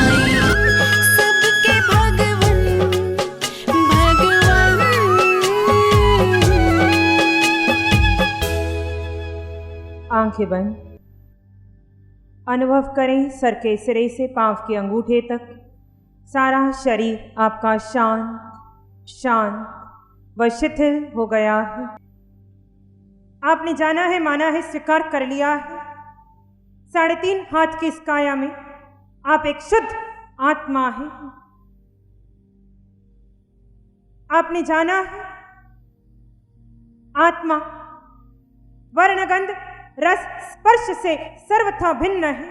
साईं, सबके भगवन भगवन। आंखें बंद, अनुभव करें सर के सिरे से पांव के अंगूठे तक सारा शरीर आपका शांत शांत व शिथिल हो गया है। आपने जाना है, माना है, स्वीकार कर लिया है, 3.5 हाथ की इस काया में आप एक शुद्ध आत्मा हैं। आपने जाना है, आत्मा वर्णगंध रस स्पर्श से सर्वथा भिन्न है।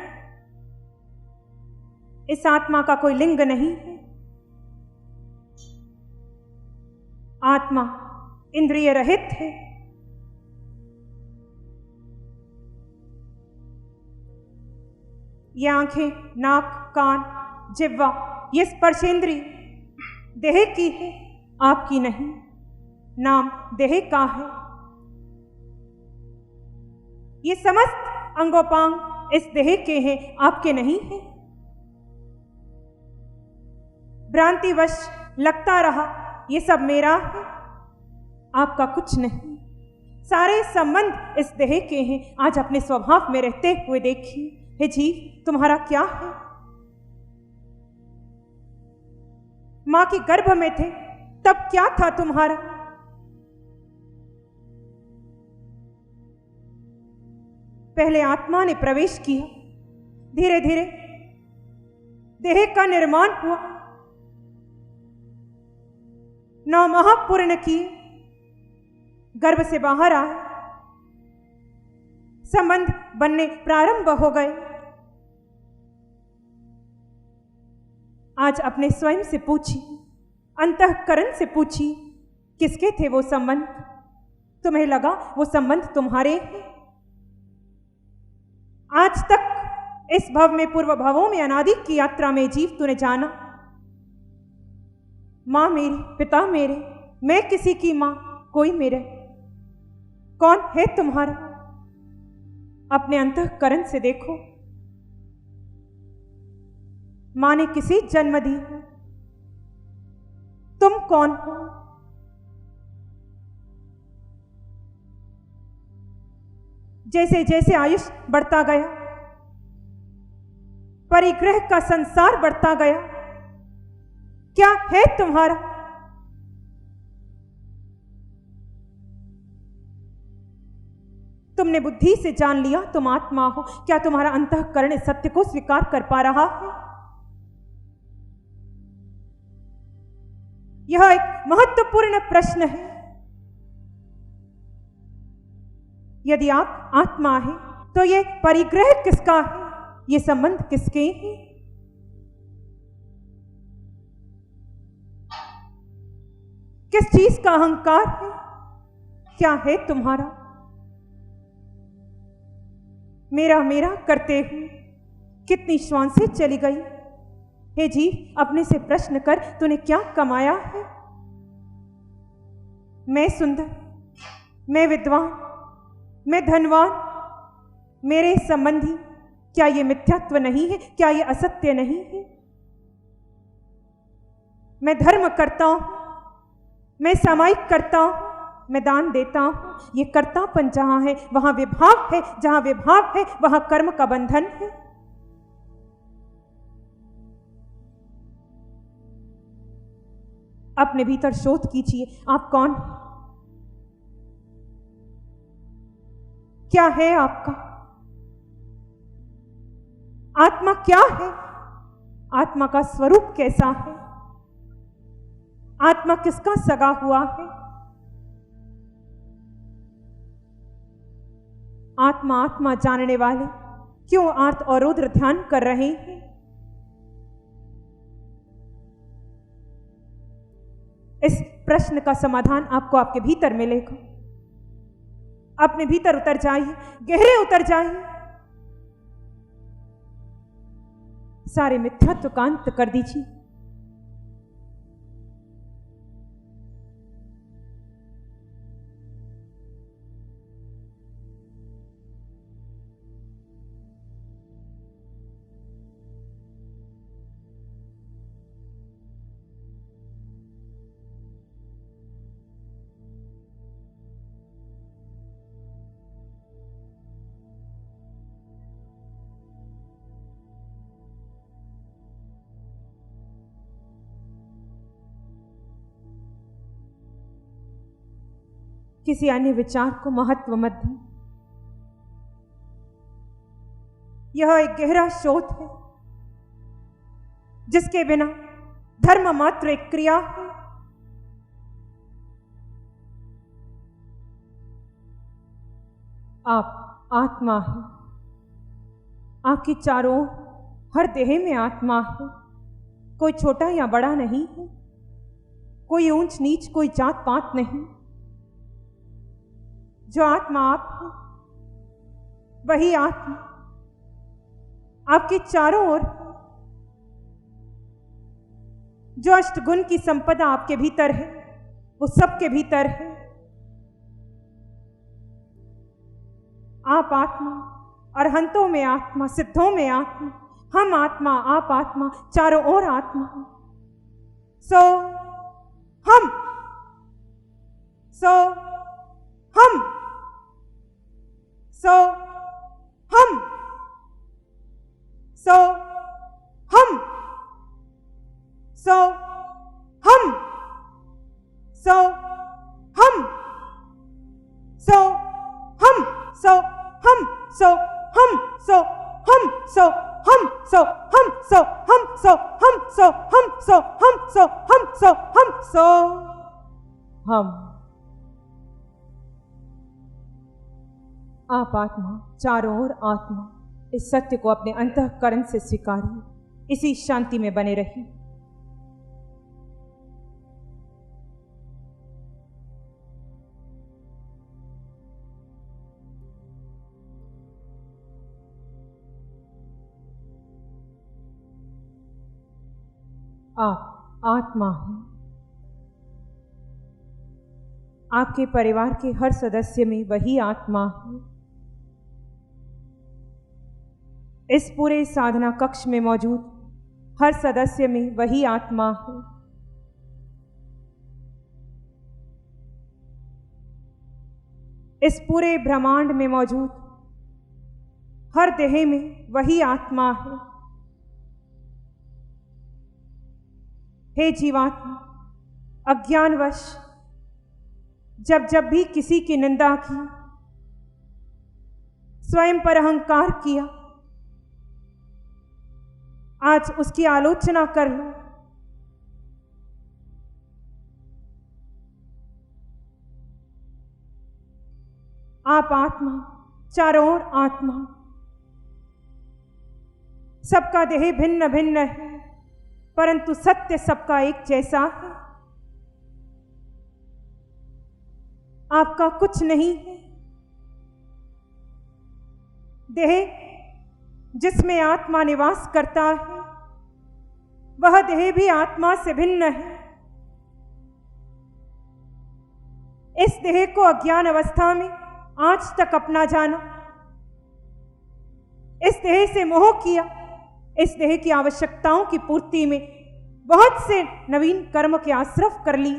इस आत्मा का कोई लिंग नहीं है। आत्मा इंद्रिय रहित है। ये आंखें, नाक, कान, जिह्वा, ये स्पर्शेंद्रिय देह की है, आपकी नहीं। नाम देह का है। ये समस्त अंगोपांग इस देह के हैं, आपके नहीं हैं। भ्रांतिवश लगता रहा ये सब मेरा है, आपका कुछ नहीं। सारे संबंध इस देह के हैं। आज अपने स्वभाव में रहते हुए देखिए, हे जीव, तुम्हारा क्या है? मां के गर्भ में थे तब क्या था तुम्हारा? पहले आत्मा ने प्रवेश किया, धीरे धीरे देह का निर्माण हुआ, 9 माह पूर्ण किए, गर्भ से बाहर आए, संबंध बनने प्रारंभ हो गए। आज अपने स्वयं से पूछिए, अंतःकरण से पूछिए, किसके थे वो संबंध? तुम्हें लगा वो संबंध तुम्हारे हैं? आज तक इस भव में, पूर्व भवों में, अनादि की यात्रा में जीव तूने जाना, मां मेरी, पिता मेरे, मैं किसी की मां, कोई मेरे, कौन है तुम्हारा? अपने अंतःकरण से देखो। मां ने किसी जन्म दी, तुम कौन हो? जैसे जैसे आयुष बढ़ता गया, परिग्रह का संसार बढ़ता गया, क्या है तुम्हारा? तुमने बुद्धि से जान लिया तुम आत्मा हो। क्या तुम्हारा अंतःकरण इस सत्य को स्वीकार कर पा रहा है? यह एक महत्वपूर्ण प्रश्न है। यदि आप आत्मा हैं तो ये परिग्रह किसका है? ये संबंध किसके हैं? किस चीज का अहंकार है? क्या है तुम्हारा? मेरा मेरा करते हुए कितनी श्वासें चली गई। हे जीव, अपने से प्रश्न कर, तूने क्या कमाया है? मैं सुंदर, मैं विद्वान, मैं धनवान, मेरे संबंधी, क्या ये मिथ्यात्व नहीं है? क्या ये असत्य नहीं है? मैं धर्म करता हूं, मैं सामायिक करता हूं, मैं दान देता हूं। ये कर्तापन जहां है वहां विभाव है, जहां विभाव है वहां कर्म का बंधन है। अपने भीतर शोध कीजिए, आप कौन हैं? क्या है आपका? आत्मा क्या है? आत्मा का स्वरूप कैसा है? आत्मा किसका सगा हुआ है? आत्मा आत्मा जानने वाले क्यों आर्त और रुद्र ध्यान कर रहे हैं? इस प्रश्न का समाधान आपको आपके भीतर मिलेगा। अपने भीतर उतर जाइए, गहरे उतर जाइए, सारे मिथ्यात्व का अंत कर दीजिए। किसी अन्य विचार को महत्व मत दें। यह एक गहरा शोध है जिसके बिना धर्म मात्र एक क्रिया है। आप आत्मा हैं। आपकी चारों ओर हर देह में आत्मा है। कोई छोटा या बड़ा नहीं है, कोई ऊंच नीच, कोई जात पात नहीं। जो आत्मा आप है वही आत्मा आपके चारों ओर। जो अष्टगुण की संपदा आपके भीतर है वो सबके भीतर है। आप आत्मा, अरहंतों में आत्मा, सिद्धों में आत्मा, हम आत्मा, आप आत्मा, चारों ओर आत्मा। सो हम, सो हम, सो हम, सो हम, सो हम, सो हम, सो हम, सो हम, सो हम, सो हम, सो हम, सो हम, सो हम, सो हम, सो हम, सो हम, सो हम, सो हम, सो हम। आप आत्मा, चारों ओर आत्मा, इस सत्य को अपने अंतःकरण से स्वीकारिए। इसी शांति में बने रहिए। आप आत्मा हैं। आपके परिवार के हर सदस्य में वही आत्मा है। इस पूरे साधना कक्ष में मौजूद हर सदस्य में वही आत्मा है। इस पूरे ब्रह्मांड में मौजूद हर देह में वही आत्मा है। हे जीवात्मा, अज्ञानवश जब जब भी किसी की निंदा की, स्वयं पर अहंकार किया, आज उसकी आलोचना कर लो। आप आत्मा, चारों ओर आत्मा। सबका देह भिन्न भिन्न है परंतु सत्य सबका एक जैसा है। आपका कुछ नहीं है। देह जिसमें आत्मा निवास करता है वह देह भी आत्मा से भिन्न है। इस देह को अज्ञान अवस्था में आज तक अपना जाना, इस देह से मोह किया, इस देह की आवश्यकताओं की पूर्ति में बहुत से नवीन कर्म के आश्रफ कर ली।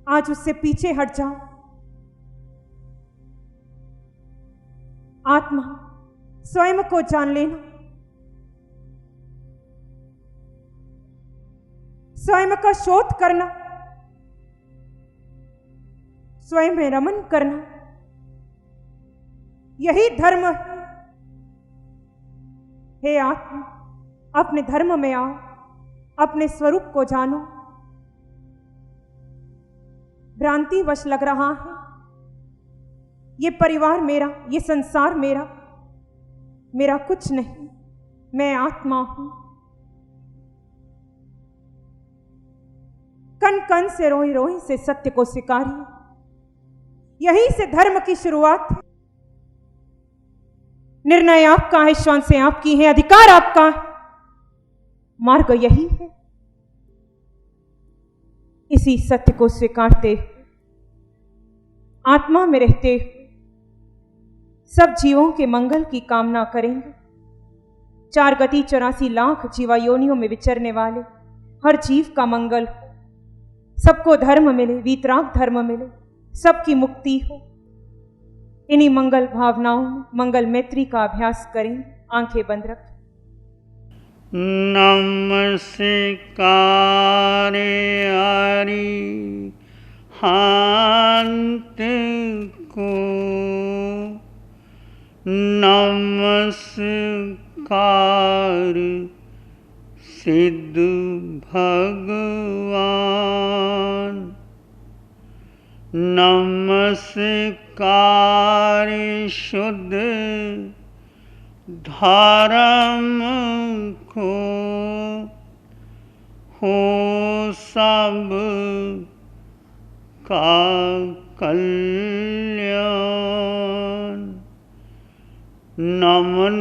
आज उससे पीछे हट जाओ। आत्मा स्वयं को जान लेना, स्वयं का शोध करना, स्वयं में रमन करना, यही धर्म है। हे आत्मा, अपने धर्म में आओ, अपने स्वरूप को जानो। भ्रांतिवश लग रहा है ये परिवार मेरा, ये संसार मेरा। मेरा कुछ नहीं, मैं आत्मा हूं। कण कण से, रोई रोई से सत्य को स्वीकारिए। यहीं से धर्म की शुरुआत है। निर्णय आपका है, श्वासें आपकी हैं, अधिकार आपका है, मार्ग यही है। इसी सत्य को स्वीकारते आत्मा में रहते सब जीवों के मंगल की कामना करेंगे। 4 गति 84 लाख जीवा योनियों में विचरने वाले हर जीव का मंगल हो, सबको धर्म मिले, वीतराग धर्म मिले, सबकी मुक्ति हो। इन्हीं मंगल भावनाओं में मंगल मैत्री का अभ्यास करें। आंखें बंद रखें। नमस्कार अरिहंत को, नमस्कार सिद्ध भगवान, नमस्कार शुद्ध धर्म को, हो सब का कल्याण। नमन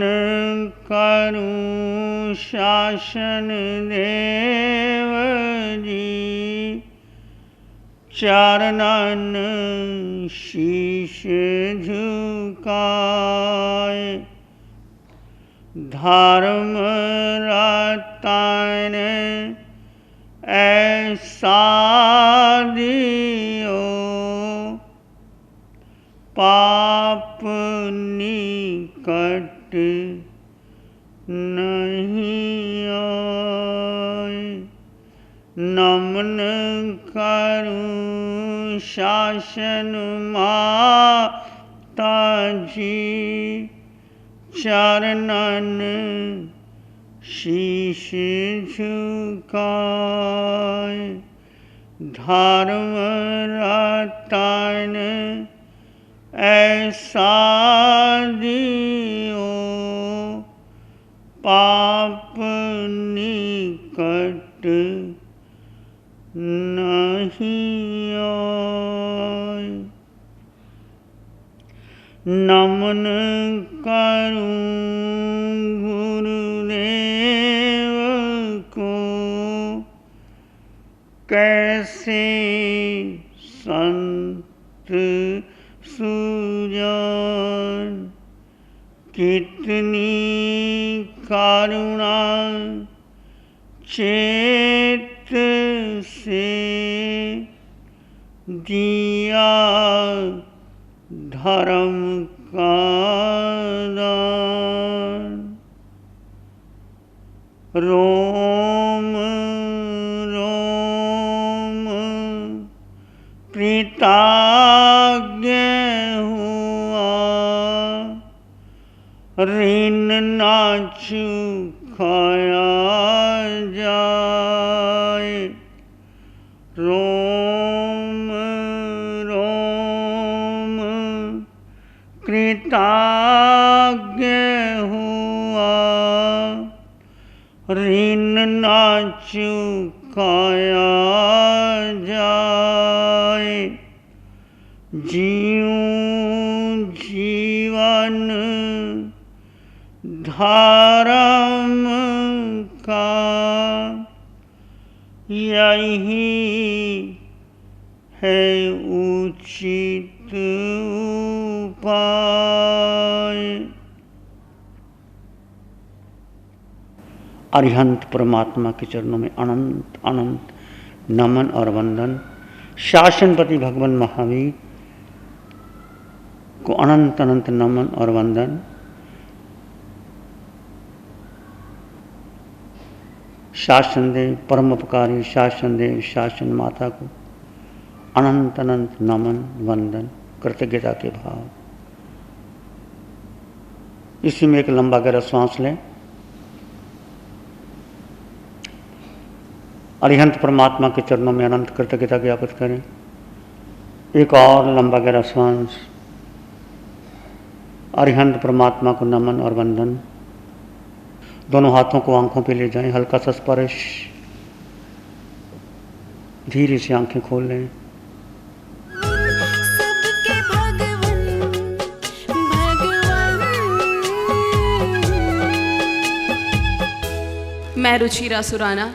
करूं शासन देव जी, चरणन शीश झुकाए। धर्म रतन ऐसा दियो, पाप निकट नहीं आए। नमन करूं शासन माता जी, चरणन शीश झुकाए। धर्म रतन ऐसा दियो, पाप निकट नहीं आए। नमन करूं गुरुदेव को, कैसे संत सुजान, कितनी करुणा चेत से दिया धर्म का दान। रोम रोम कृतज्ञ हुआ, ऋण ना चुकाया जाए। रोम रोम कृतज्ञ हुआ, ऋण ना चुकाया जाए। जीऊं जीवन धर्म का, यही है उचित उपाय। अरिहंत परमात्मा के चरणों में अनंत अनंत नमन और वंदन। शासनपति भगवान महावीर को अनंत अनंत नमन और वंदन। शासन देव परमोपकारी शासन देव शासन माता को अनंत अनंत नमन वंदन कृतज्ञता के भाव। इसी में एक लंबा गहरा श्वास लें। अरिहंत परमात्मा के चरणों में अनंत कृतज्ञता ज्ञापित करें। एक और लंबा गहरा श्वास। अरिहंत परमात्मा को नमन और वंदन। दोनों हाथों को आंखों पे ले जाएं, हल्का सा स्पर्श। धीरे से आंखें खोल लें। सबके भगवन भगवन। मैं रुचिरा सुराना।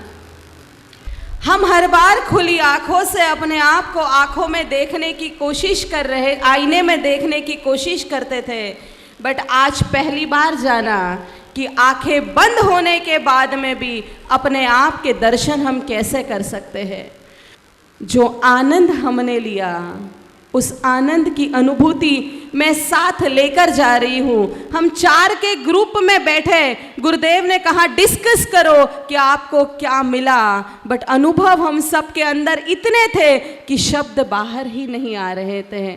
हम हर बार खुली आंखों से अपने आप को आंखों में देखने की कोशिश कर रहे, आईने में देखने की कोशिश करते थे, बट आज पहली बार जाना कि आंखें बंद होने के बाद में भी अपने आप के दर्शन हम कैसे कर सकते हैं। जो आनंद हमने लिया उस आनंद की अनुभूति मैं साथ लेकर जा रही हूँ। हम 4 के ग्रुप में बैठे, गुरुदेव ने कहा डिस्कस करो कि आपको क्या मिला, बट अनुभव हम सब के अंदर इतने थे कि शब्द बाहर ही नहीं आ रहे थे।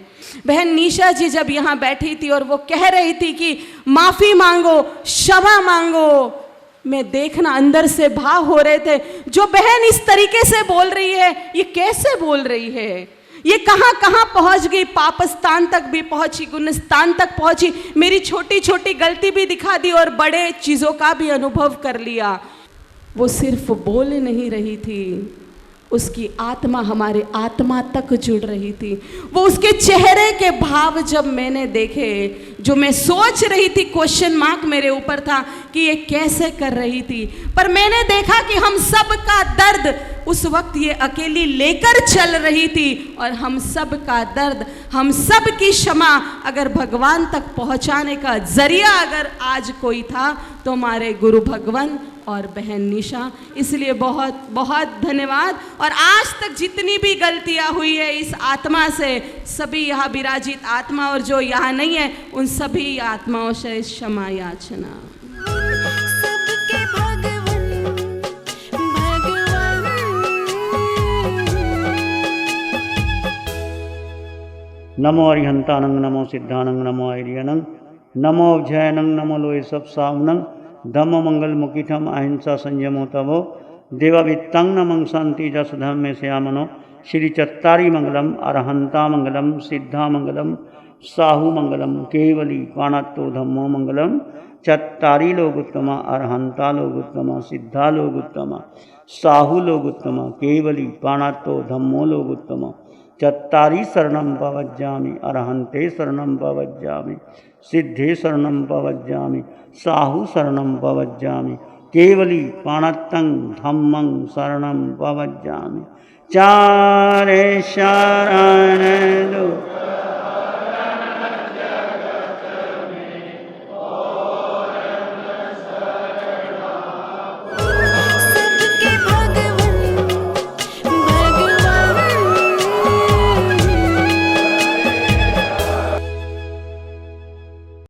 बहन निशा जी जब यहाँ बैठी थी और वो कह रही थी कि माफ़ी मांगो, क्षमा मांगो, मैं देखना अंदर से भाव हो रहे थे। जो बहन इस तरीके से बोल रही है, ये कैसे बोल रही है, ये कहाँ कहाँ पहुँच गई, पापस्थान तक भी पहुँची, गुणस्थान तक पहुँची, मेरी छोटी छोटी गलती भी दिखा दी और बड़े चीज़ों का भी अनुभव कर लिया। वो सिर्फ बोल नहीं रही थी, उसकी आत्मा हमारे आत्मा तक जुड़ रही थी। वो उसके चेहरे के भाव जब मैंने देखे, जो मैं सोच रही थी, क्वेश्चन मार्क मेरे ऊपर था कि ये कैसे कर रही थी, पर मैंने देखा कि हम सब का दर्द उस वक्त ये अकेली लेकर चल रही थी, और हम सब का दर्द, हम सब की क्षमा अगर भगवान तक पहुंचाने का जरिया अगर आज कोई था तो हमारे गुरु भगवान और बहन निशा। इसलिए बहुत बहुत धन्यवाद। और आज तक जितनी भी गलतियां हुई है इस आत्मा से, सभी यहाँ विराजित आत्मा और जो यहाँ नहीं है उन सभी आत्माओं से क्षमा याचना। सबके भगवन भगवन नमो अरिहंतानंग, नमो सिद्धानंग, नमो आर्यनंग, नमो अभ्यायनंग, नमो लोय सब सावनंग, धम्म मंगल मुकिठम अहिंसा संयमो तवो, देवावित्तंग नमं शांति जस धम्मे श्यामनो, श्री चत्तारी मंगलम, अरहंता मंगलम, सिद्धा मंगलम, साहू मंगलम, केवली पाणत्तो धम्मो मंगलम, चत्तारी लोगोत्तमा, अरहंता लोगोत्तमा, सिद्धा लोगोत्तमा, साहू लोगोत्तमा, केवली पाणत्तो धम्मो लोगोत्तमा, चत्तारी शरणं पवज्जामि, अरहंते शरणं पवज्जामि, सिद्धे शरणं पवज्जामि, साहू शरणं पवज्जामि, केवली पाणत्तं धम्मं शरणं पवज्जामि। चारे शरण